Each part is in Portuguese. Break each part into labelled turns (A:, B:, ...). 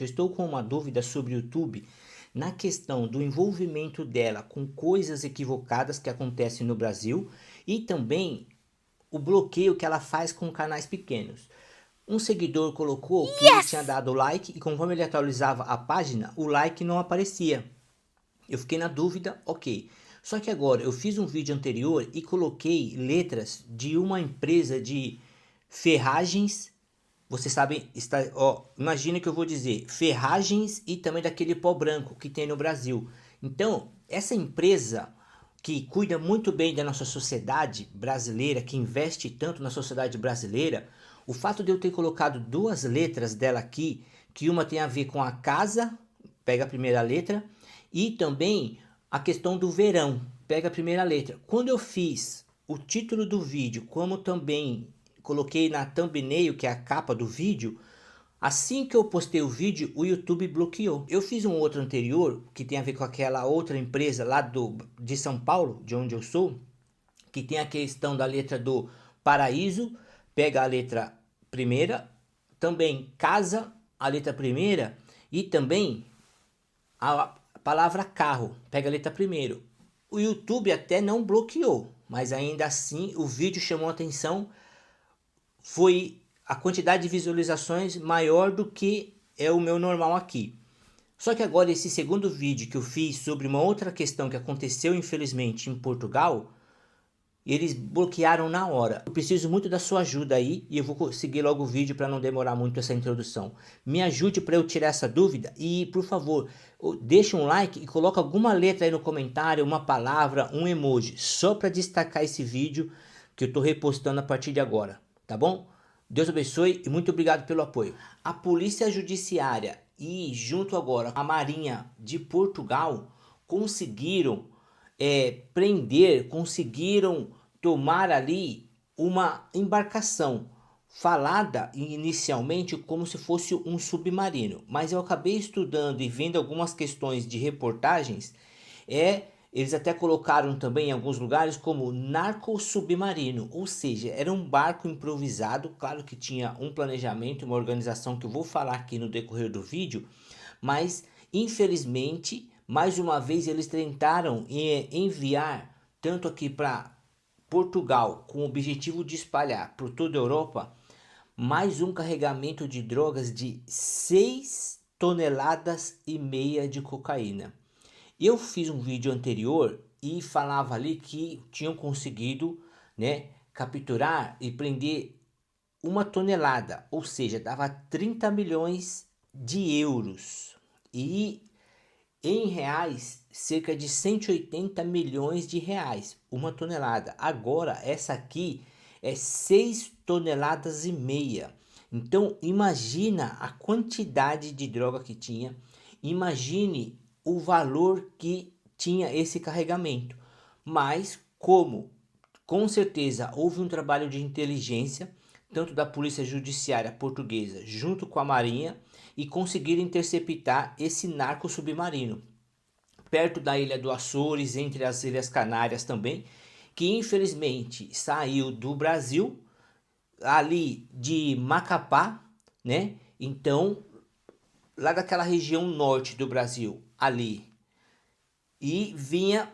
A: Eu estou com uma dúvida sobre o YouTube na questão do envolvimento dela com coisas equivocadas que acontecem no Brasil e também o bloqueio que ela faz com canais pequenos. Um seguidor colocou que ele tinha dado like e conforme ele atualizava a página, o like não aparecia. Eu fiquei na dúvida, ok. Só que agora eu fiz um vídeo anterior e coloquei letras de uma empresa de ferragens. Vocês sabem, imagina que eu vou dizer ferragens e também daquele pó branco que tem no Brasil. Então, essa empresa que cuida muito bem da nossa sociedade brasileira, que investe tanto na sociedade brasileira, o fato de eu ter colocado duas letras dela aqui, que uma tem a ver com a casa, pega a primeira letra, e também a questão do verão, pega a primeira letra. Quando eu fiz o título do vídeo, como também coloquei na thumbnail, que é a capa do vídeo, assim que eu postei o vídeo, o YouTube bloqueou. Eu fiz um outro anterior, que tem a ver com aquela outra empresa lá de São Paulo, de onde eu sou, que tem a questão da letra do paraíso, pega a letra primeira, também casa, a letra primeira, e também a palavra carro, pega a letra primeiro. O YouTube até não bloqueou, mas ainda assim o vídeo chamou a atenção, foi a quantidade de visualizações maior do que é o meu normal aqui. Só que agora esse segundo vídeo que eu fiz sobre uma outra questão que aconteceu infelizmente em Portugal, eles bloquearam na hora. Eu preciso muito da sua ajuda aí e eu vou seguir logo o vídeo para não demorar muito essa introdução. Me ajude para eu tirar essa dúvida e, por favor, deixa um like e coloca alguma letra aí no comentário, uma palavra, um emoji, só para destacar esse vídeo que eu estou repostando a partir de agora, tá bom? Deus abençoe e muito obrigado pelo apoio. A Polícia Judiciária e junto agora a Marinha de Portugal conseguiram conseguiram tomar ali uma embarcação falada inicialmente como se fosse um submarino, mas eu acabei estudando e vendo algumas questões de reportagens, eles até colocaram também em alguns lugares como narco submarino, ou seja, era um barco improvisado, claro que tinha um planejamento, uma organização que eu vou falar aqui no decorrer do vídeo, mas infelizmente mais uma vez eles tentaram enviar tanto aqui para Portugal com o objetivo de espalhar por toda a Europa mais um carregamento de drogas de 6 toneladas e meia de cocaína. Eu fiz um vídeo anterior e falava ali que tinham conseguido, né, capturar e prender 1 tonelada, ou seja, dava 30 milhões de euros. E em reais, cerca de 180 milhões de reais, 1 tonelada. Agora, essa aqui é 6 toneladas e meia. Então, imagina a quantidade de droga que tinha. Imagine o valor que tinha esse carregamento. Mas, como com certeza houve um trabalho de inteligência, tanto da Polícia Judiciária Portuguesa junto com a Marinha, e conseguiram interceptar esse narco submarino perto da ilha do Açores, entre as Ilhas Canárias também, que infelizmente saiu do Brasil, ali de Macapá, né? Então, lá daquela região norte do Brasil, ali, e vinha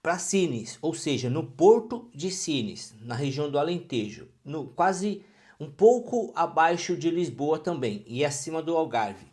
A: para Sines, ou seja, no porto de Sines, na região do Alentejo, no quase um pouco abaixo de Lisboa também e acima do Algarve.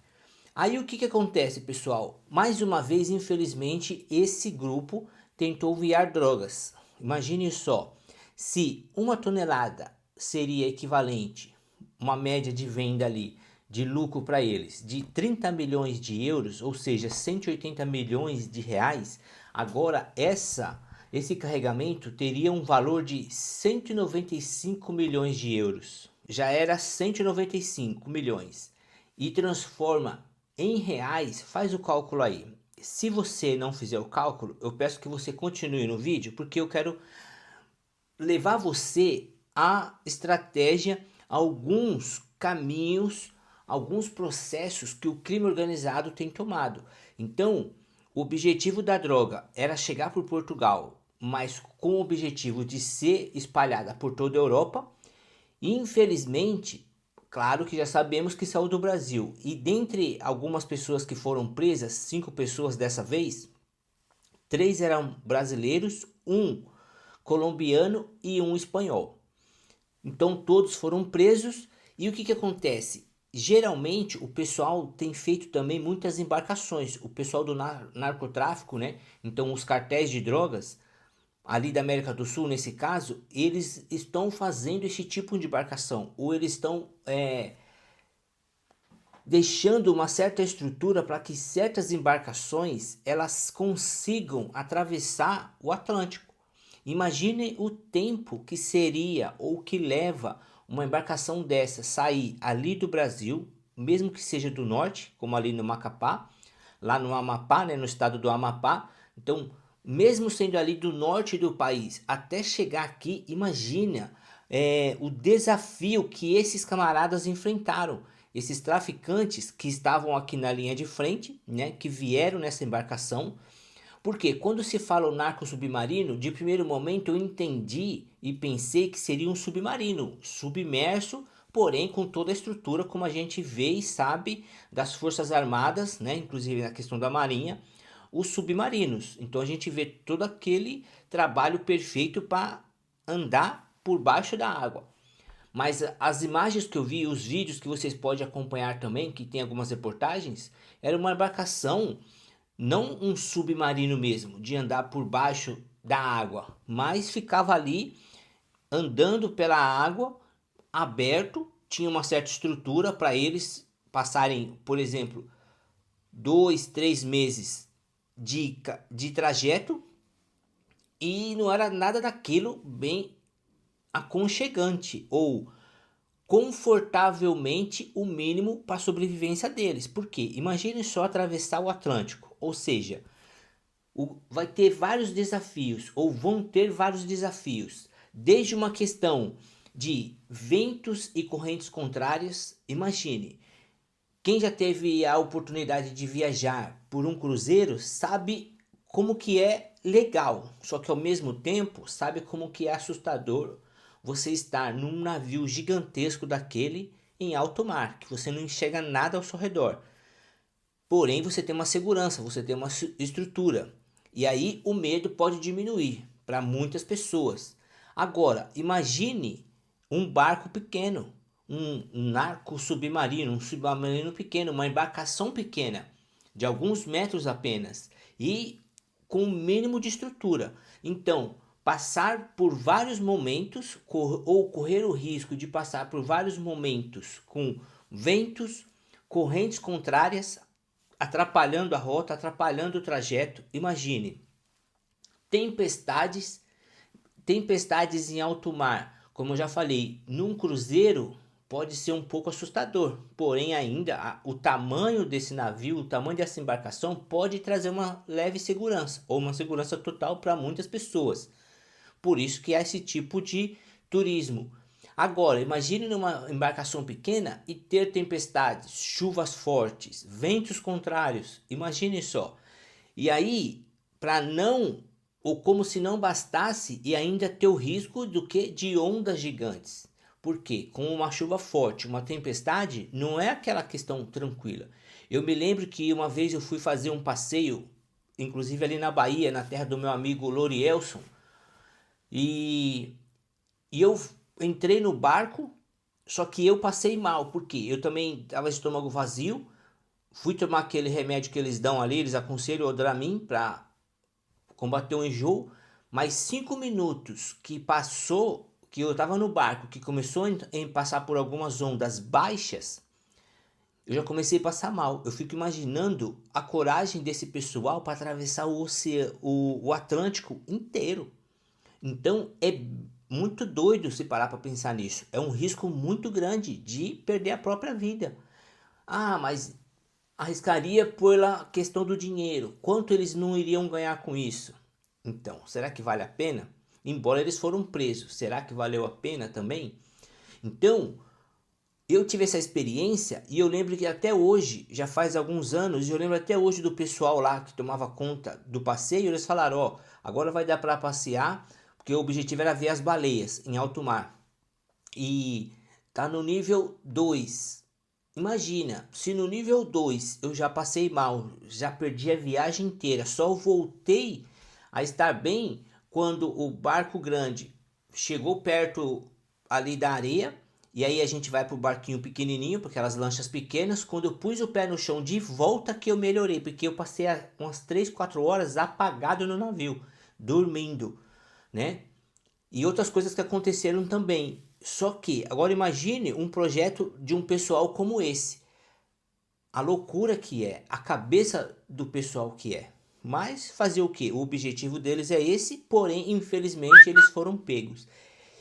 A: Aí o que acontece, pessoal? Mais uma vez, infelizmente, esse grupo tentou enviar drogas. Imagine só, se 1 tonelada seria equivalente, uma média de venda ali, de lucro para eles, de 30 milhões de euros, ou seja, 180 milhões de reais, agora esse carregamento teria um valor de 195 milhões de euros. Já era 195 milhões e transforma em reais, faz o cálculo aí. Se você não fizer o cálculo, eu peço que você continue no vídeo, porque eu quero levar você à estratégia, alguns caminhos, alguns processos que o crime organizado tem tomado. Então, o objetivo da droga era chegar por Portugal, mas com o objetivo de ser espalhada por toda a Europa. Infelizmente, Claro que já sabemos que saiu do Brasil. E dentre algumas pessoas que foram presas, 5 pessoas dessa vez, 3 eram brasileiros, um colombiano e um espanhol. Então todos foram presos. E o que acontece? Geralmente o pessoal tem feito também muitas embarcações. O pessoal do narcotráfico, né? Então os cartéis de drogas ali da América do Sul, nesse caso, eles estão fazendo esse tipo de embarcação, ou eles estão deixando uma certa estrutura para que certas embarcações elas consigam atravessar o Atlântico. Imagine o tempo que seria ou que leva uma embarcação dessa sair ali do Brasil, mesmo que seja do norte, como ali no Macapá, lá no Amapá, né, no estado do Amapá. Então, mesmo sendo ali do norte do país, até chegar aqui, imagina o desafio que esses camaradas enfrentaram. Esses traficantes que estavam aqui na linha de frente, né, que vieram nessa embarcação. Porque quando se fala o narco submarino, de primeiro momento eu entendi e pensei que seria um submarino submerso, porém com toda a estrutura como a gente vê e sabe das Forças Armadas, né, inclusive na questão da Marinha, os submarinos. Então a gente vê todo aquele trabalho perfeito para andar por baixo da água. Mas as imagens que eu vi, os vídeos que vocês podem acompanhar também, que tem algumas reportagens, era uma embarcação, não um submarino mesmo, de andar por baixo da água, mas ficava ali andando pela água, aberto, tinha uma certa estrutura para eles passarem, por exemplo, 2, 3 meses de trajeto, e não era nada daquilo bem aconchegante ou confortavelmente o mínimo para a sobrevivência deles. Porque imagine só atravessar o Atlântico, ou seja, vai ter vários desafios, ou vão ter vários desafios, desde uma questão de ventos e correntes contrárias. Imagine, quem já teve a oportunidade de viajar por um cruzeiro sabe como que é legal, só que ao mesmo tempo sabe como que é assustador você estar num navio gigantesco daquele em alto mar, que você não enxerga nada ao seu redor. Porém, você tem uma segurança, você tem uma estrutura. E aí o medo pode diminuir para muitas pessoas. Agora, imagine um barco pequeno, um narco submarino, um submarino pequeno, uma embarcação pequena, de alguns metros apenas, e com o mínimo de estrutura. Então, passar por vários momentos, ou correr o risco de passar por vários momentos com ventos, correntes contrárias, atrapalhando a rota, atrapalhando o trajeto. Imagine, tempestades, tempestades em alto mar. Como eu já falei, num cruzeiro pode ser um pouco assustador, porém ainda o tamanho desse navio, o tamanho dessa embarcação pode trazer uma leve segurança ou uma segurança total para muitas pessoas. Por isso que há esse tipo de turismo. Agora, imagine numa embarcação pequena e ter tempestades, chuvas fortes, ventos contrários. Imagine só. E aí, para não, ou como se não bastasse, e ainda ter o risco do que de ondas gigantes. Porque com uma chuva forte, uma tempestade, não é aquela questão tranquila. Eu me lembro que uma vez eu fui fazer um passeio, inclusive ali na Bahia, na terra do meu amigo Lorielson, e eu entrei no barco, só que eu passei mal, porque eu também estava de estômago vazio, fui tomar aquele remédio que eles dão ali, eles aconselham o Dramin para combater o enjoo, mas 5 minutos que passou, que eu estava no barco, que começou a passar por algumas ondas baixas, eu já comecei a passar mal. Eu fico imaginando a coragem desse pessoal para atravessar o oceano, o Atlântico inteiro. Então é muito doido se parar para pensar nisso. É um risco muito grande de perder a própria vida. Ah, mas arriscaria pela questão do dinheiro. Quanto eles não iriam ganhar com isso? Então, será que vale a pena? Embora eles foram presos, será que valeu a pena também? Então, eu tive essa experiência e eu lembro que até hoje, já faz alguns anos, eu lembro até hoje do pessoal lá que tomava conta do passeio, eles falaram, ó, agora vai dar para passear, porque o objetivo era ver as baleias em alto mar. E tá no nível 2. Imagina, se no nível 2 eu já passei mal, já perdi a viagem inteira, só voltei a estar bem quando o barco grande chegou perto ali da areia, e aí a gente vai pro barquinho pequenininho, porque aquelas lanchas pequenas. Quando eu pus o pé no chão de volta que eu melhorei, porque eu passei umas 3, 4 horas apagado no navio, dormindo, né? E outras coisas que aconteceram também. Só que, agora imagine um projeto de um pessoal como esse. A loucura que é, a cabeça do pessoal que é. Mas fazer o que? O objetivo deles é esse, porém, infelizmente, eles foram pegos.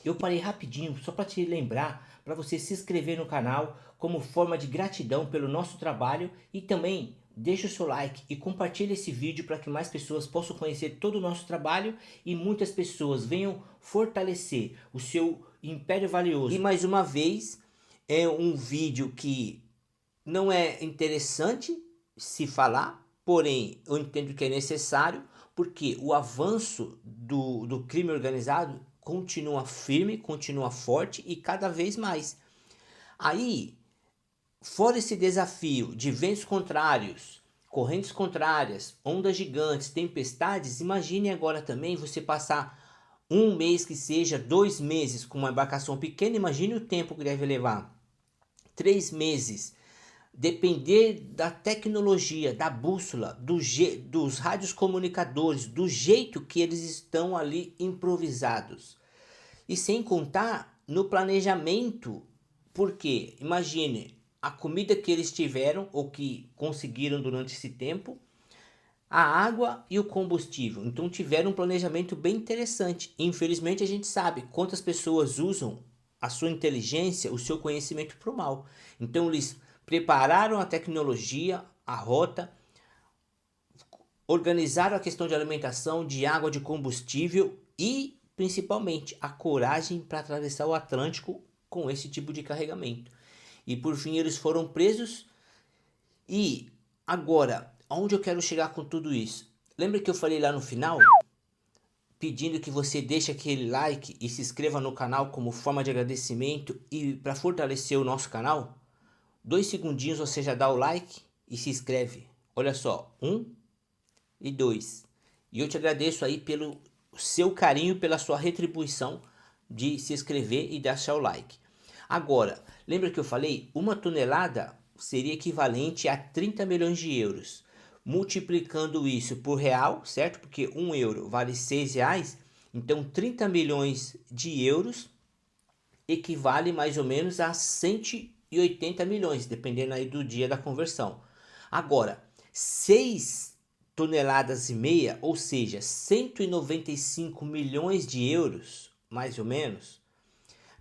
A: Eu parei rapidinho só para te lembrar, para você se inscrever no canal como forma de gratidão pelo nosso trabalho, e também deixa o seu like e compartilha esse vídeo para que mais pessoas possam conhecer todo o nosso trabalho e muitas pessoas venham fortalecer o seu império valioso. E mais uma vez, é um vídeo que não é interessante se falar, porém eu entendo que é necessário, porque o avanço do crime organizado continua firme, continua forte e cada vez mais. Aí, fora esse desafio de ventos contrários, correntes contrárias, ondas gigantes, tempestades, imagine agora também você passar um mês que seja, 2 meses com uma embarcação pequena. Imagine o tempo que deve levar. 3 meses. Depender da tecnologia, da bússola, dos rádios comunicadores, do jeito que eles estão ali improvisados. E sem contar no planejamento, porque imagine a comida que eles tiveram ou que conseguiram durante esse tempo, a água e o combustível. Então tiveram um planejamento bem interessante. Infelizmente a gente sabe quantas pessoas usam a sua inteligência, o seu conhecimento para o mal. Então eles prepararam a tecnologia, a rota, organizaram a questão de alimentação, de água, de combustível e principalmente a coragem para atravessar o Atlântico com esse tipo de carregamento. E por fim eles foram presos. E agora, aonde eu quero chegar com tudo isso? Lembra que eu falei lá no final, pedindo que você deixe aquele like e se inscreva no canal como forma de agradecimento e para fortalecer o nosso canal? 2 segundinhos você já dá o like e se inscreve. Olha só, 1 e 2. E eu te agradeço aí pelo seu carinho, pela sua retribuição de se inscrever e deixar o like. Agora, lembra que eu falei? 1 tonelada seria equivalente a 30 milhões de euros. Multiplicando isso por real, certo? Porque 1 euro vale 6 reais. Então 30 milhões de euros equivale mais ou menos a 180 milhões, dependendo aí do dia da conversão. Agora, 6 toneladas e meia, ou seja, 195 milhões de euros, mais ou menos,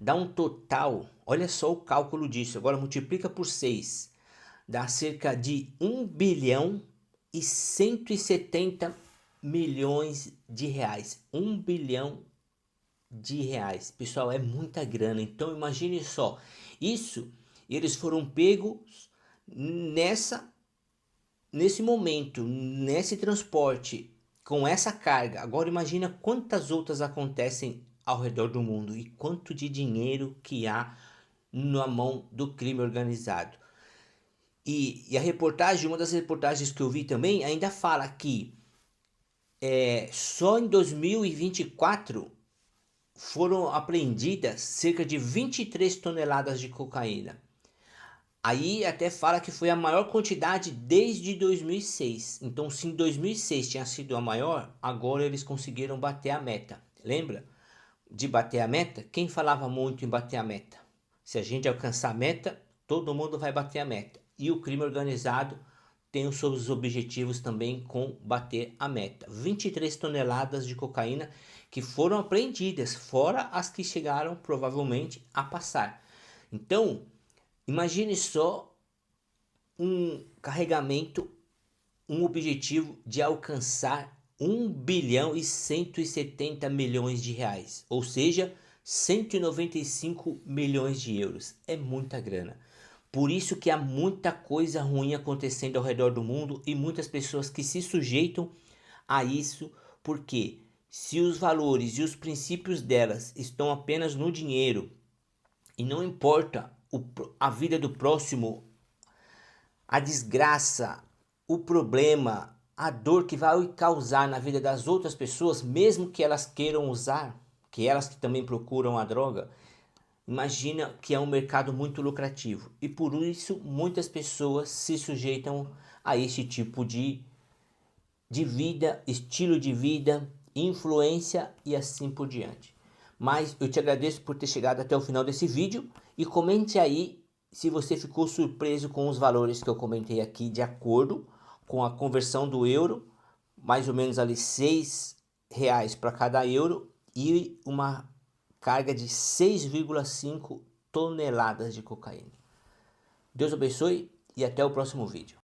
A: dá um total, olha só o cálculo disso, agora multiplica por 6, dá cerca de 1 bilhão e 170 milhões de reais. 1 bilhão de reais. Pessoal, é muita grana. Então imagine só, isso eles foram pegos nesse momento, nesse transporte, com essa carga. Agora imagina quantas outras acontecem ao redor do mundo e quanto de dinheiro que há na mão do crime organizado. E a reportagem, uma das reportagens que eu vi também, ainda fala que só em 2024 foram apreendidas cerca de 23 toneladas de cocaína. Aí até fala que foi a maior quantidade desde 2006. Então, se em 2006 tinha sido a maior, agora eles conseguiram bater a meta. Lembra de bater a meta? Quem falava muito em bater a meta? Se a gente alcançar a meta, todo mundo vai bater a meta. E o crime organizado tem os seus objetivos também com bater a meta. 23 toneladas de cocaína que foram apreendidas, fora as que chegaram provavelmente a passar. Então, imagine só um carregamento, um objetivo de alcançar 1 bilhão e 170 milhões de reais, ou seja, 195 milhões de euros. É muita grana. Por isso que há muita coisa ruim acontecendo ao redor do mundo e muitas pessoas que se sujeitam a isso, porque se os valores e os princípios delas estão apenas no dinheiro, E não importa a vida do próximo, a desgraça, o problema, a dor que vai causar na vida das outras pessoas, mesmo que elas queiram usar, que elas que também procuram a droga, imagina que é um mercado muito lucrativo. E por isso muitas pessoas se sujeitam a este tipo de vida, estilo de vida, influência e assim por diante. Mas eu te agradeço por ter chegado até o final desse vídeo e comente aí se você ficou surpreso com os valores que eu comentei aqui de acordo com a conversão do euro, mais ou menos ali R$ 6 para cada euro e uma carga de 6,5 toneladas de cocaína. Deus abençoe e até o próximo vídeo.